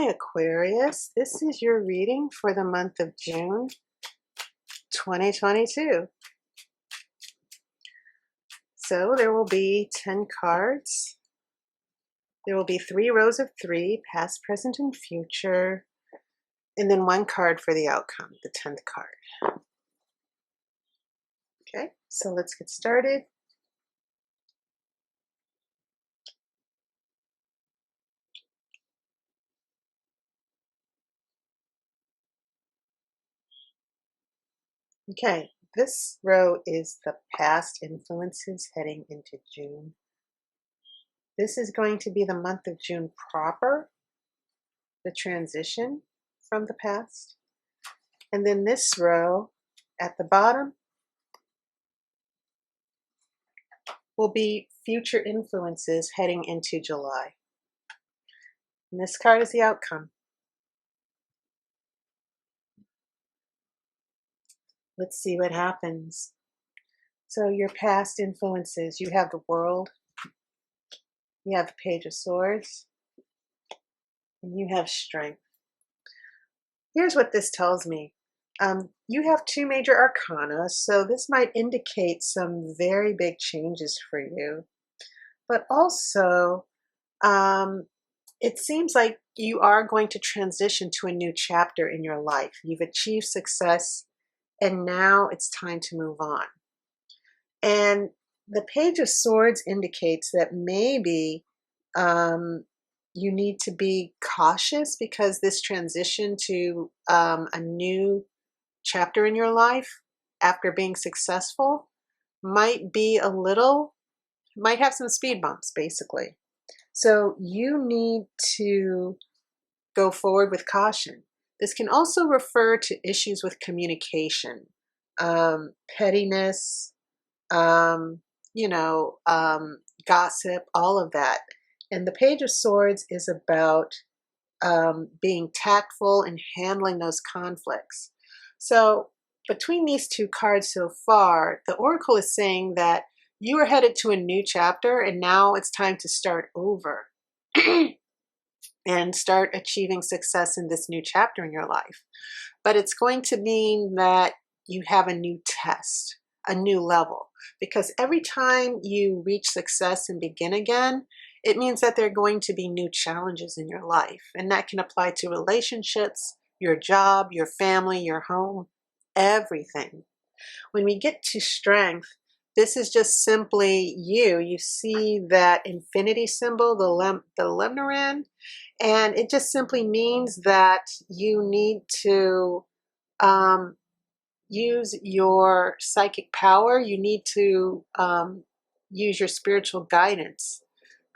Hi Aquarius, this is your reading for the month of June 2022. So there will be 10 cards. There will be 3 rows of 3, past, present, and future, and then 1 card for the outcome, the 10th card. Okay, so let's get started. Okay, this row is the past influences heading into June. This is going to be the month of June proper, the transition from the past. And then this row at the bottom will be future influences heading into July. And this card is the outcome. Let's see what happens. So your past influences, you have the World, you have the Page of Swords, and you have Strength. Here's what this tells me. You have 2 major arcana, so this might indicate some very big changes for you. But also, it seems like you are going to transition to a new chapter in your life. You've achieved success, and now it's time to move on. And the Page of Swords indicates that maybe you need to be cautious because this transition to a new chapter in your life after being successful might have some speed bumps, basically. So you need to go forward with caution. This can also refer to issues with communication, pettiness, gossip, all of that. And the Page of Swords is about being tactful and handling those conflicts. So between these 2 cards so far, the Oracle is saying that you are headed to a new chapter and now it's time to start over and start achieving success in this new chapter in your life. But it's going to mean that you have a new test, a new level, because every time you reach success and begin again, it means that there are going to be new challenges in your life. And that can apply to relationships, your job, your family, your home, everything. When we get to Strength, this is just simply you. You see that infinity symbol, the lemniran, and it just simply means that you need to use your psychic power. You need to use your spiritual guidance,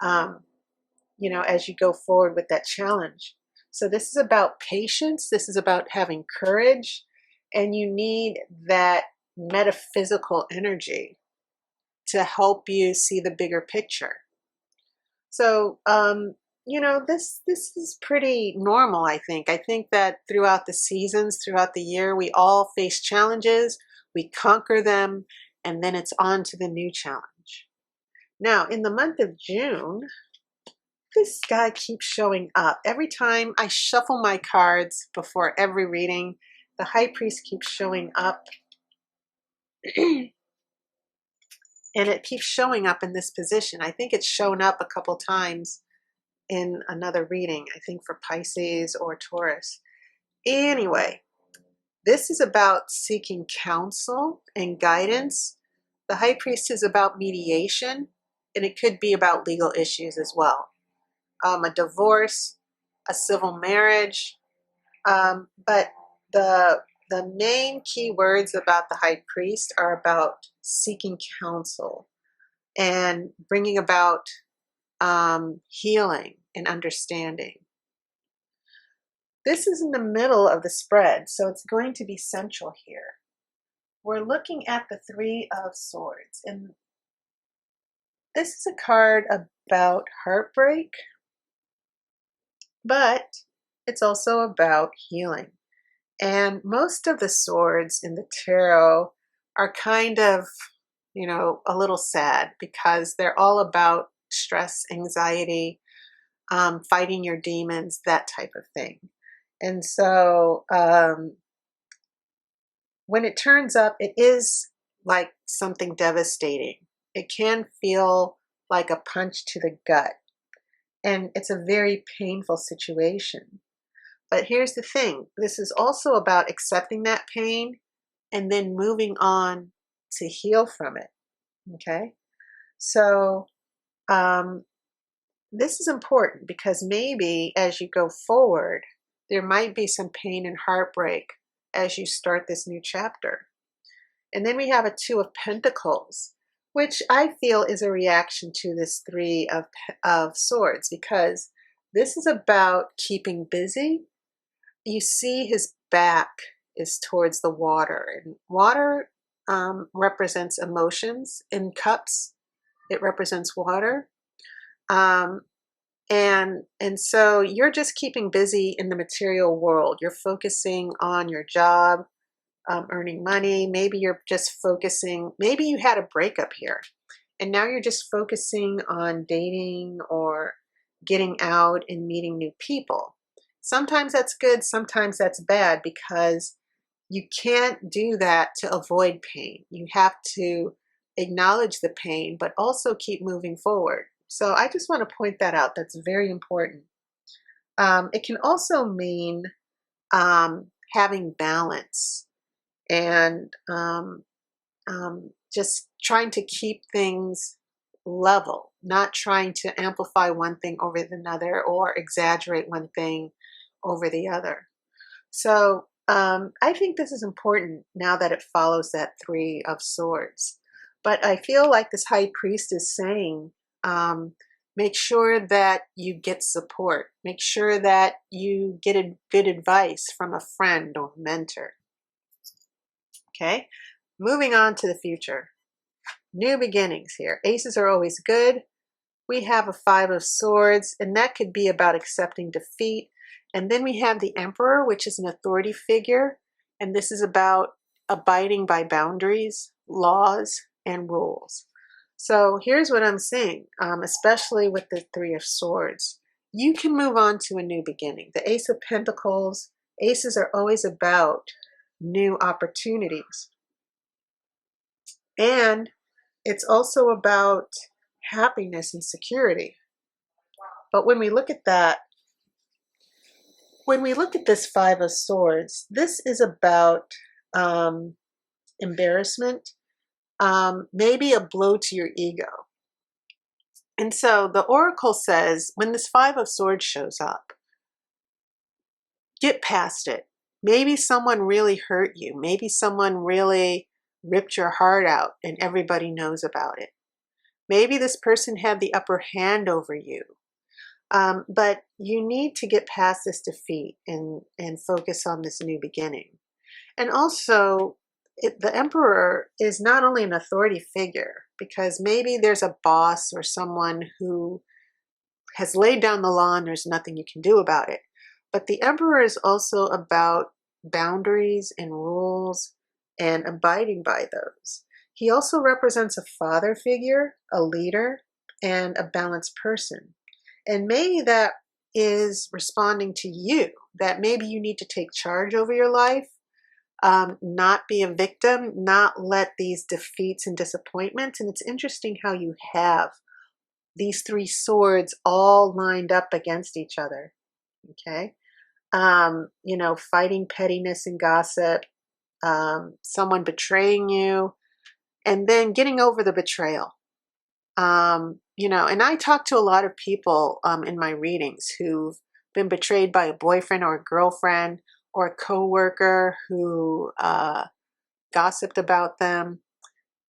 as you go forward with that challenge. So this is about patience. This is about having courage, and you need that metaphysical energy to help you see the bigger picture. So, this is pretty normal, I think. I think that throughout the seasons, throughout the year, we all face challenges, we conquer them, and then it's on to the new challenge. Now, in the month of June, this guy keeps showing up. Every time I shuffle my cards before every reading, the High Priest keeps showing up. And it keeps showing up in this position. I think it's shown up a couple times in another reading, I think for Pisces or Taurus. Anyway, this is about seeking counsel and guidance. The High Priest is about mediation, and it could be about legal issues as well. A divorce, a civil marriage, but the main key words about the High Priest are about seeking counsel and bringing about healing and understanding. This is in the middle of the spread, so it's going to be central here. We're looking at the 3 of Swords, and this is a card about heartbreak, but it's also about healing. And most of the swords in the tarot are kind of, a little sad because they're all about stress, anxiety, fighting your demons, that type of thing. And so when it turns up, it is like something devastating. It can feel like a punch to the gut. And it's a very painful situation. But here's the thing. This is also about accepting that pain and then moving on to heal from it. Okay? So this is important because maybe as you go forward, there might be some pain and heartbreak as you start this new chapter. And then we have a Two of Pentacles, which I feel is a reaction to this Three of Swords, because this is about keeping busy. You see his back is towards the water, and water represents emotions. In cups, it represents water. And so you're just keeping busy in the material world. You're focusing on your job, earning money. Maybe you're just focusing, maybe you had a breakup here and now you're just focusing on dating or getting out and meeting new people. Sometimes that's good, sometimes that's bad, because you can't do that to avoid pain. You have to acknowledge the pain, but also keep moving forward. So I just want to point that out. That's very important. It can also mean having balance and just trying to keep things level, not trying to amplify one thing over another or exaggerate one thing over the other. So I think this is important now that it follows that Three of Swords. But I feel like this High Priest is saying, make sure that you get support. Make sure that you get good advice from a friend or mentor. Okay, moving on to the future. New beginnings here. Aces are always good. We have a Five of Swords, and that could be about accepting defeat. And then we have the Emperor, which is an authority figure. And this is about abiding by boundaries, laws, and rules. So here's what I'm seeing, especially with the Three of Swords. You can move on to a new beginning. The Ace of Pentacles, aces are always about new opportunities. And it's also about happiness and security. But when we look at that, when we look at this Five of Swords, this is about embarrassment, maybe a blow to your ego. And so the Oracle says, when this Five of Swords shows up, get past it. Maybe someone really hurt you. Maybe someone really ripped your heart out and everybody knows about it. Maybe this person had the upper hand over you. But you need to get past this defeat and focus on this new beginning. And also, the Emperor is not only an authority figure, because maybe there's a boss or someone who has laid down the law and there's nothing you can do about it. But the Emperor is also about boundaries and rules and abiding by those. He also represents a father figure, a leader, and a balanced person. And maybe that is responding to you, that maybe you need to take charge over your life, not be a victim, not let these defeats and disappointments. And it's interesting how you have these three swords all lined up against each other. Okay. You know, fighting pettiness and gossip, someone betraying you, and then getting over the betrayal. You know, and I talk to a lot of people in my readings who've been betrayed by a boyfriend or a girlfriend or a coworker who gossiped about them.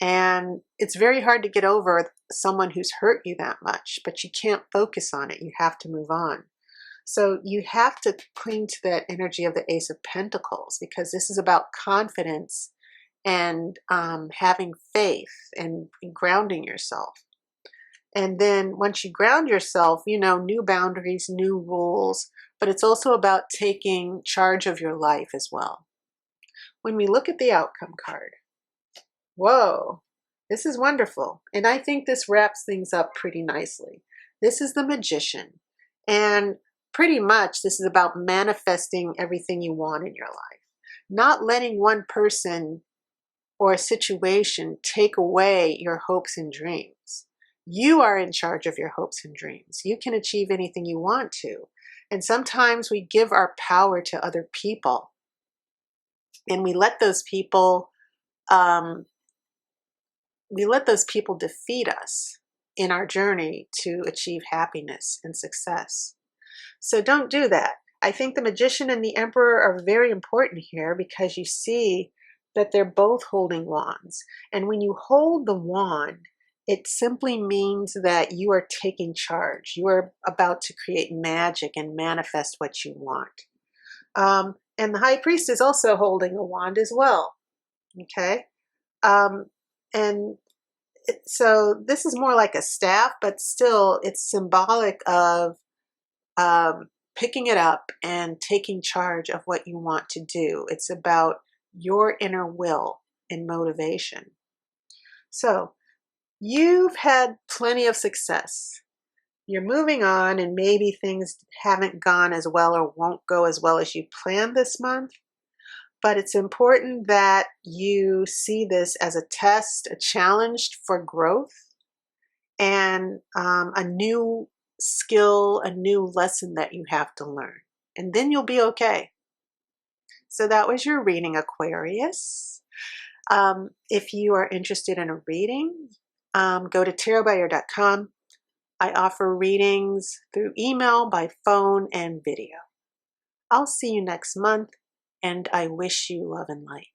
And it's very hard to get over someone who's hurt you that much, but you can't focus on it. You have to move on. So you have to cling to that energy of the Ace of Pentacles, because this is about confidence and having faith and grounding yourself. And then once you ground yourself, you know, new boundaries, new rules, but it's also about taking charge of your life as well. When we look at the outcome card, whoa, this is wonderful. And I think this wraps things up pretty nicely. This is the Magician. And pretty much this is about manifesting everything you want in your life, not letting one person or a situation take away your hopes and dreams. You are in charge of your hopes and dreams. You can achieve anything you want to. And sometimes we give our power to other people, and we let those people defeat us in our journey to achieve happiness and success. So don't do that. I think the Magician and the Emperor are very important here because you see that they're both holding wands. And when you hold the wand, it simply means that you are taking charge. You are about to create magic and manifest what you want. And the High Priest is also holding a wand as well. Okay? So this is more like a staff, but still it's symbolic of picking it up and taking charge of what you want to do. It's about your inner will and motivation. So you've had plenty of success. You're moving on, and maybe things haven't gone as well or won't go as well as you planned this month. But it's important that you see this as a test, a challenge for growth, and a new skill, a new lesson that you have to learn. And then you'll be okay. So that was your reading, Aquarius. If you are interested in a reading, go to tarotbyaire.com. I offer readings through email, by phone, and video. I'll see you next month, and I wish you love and light.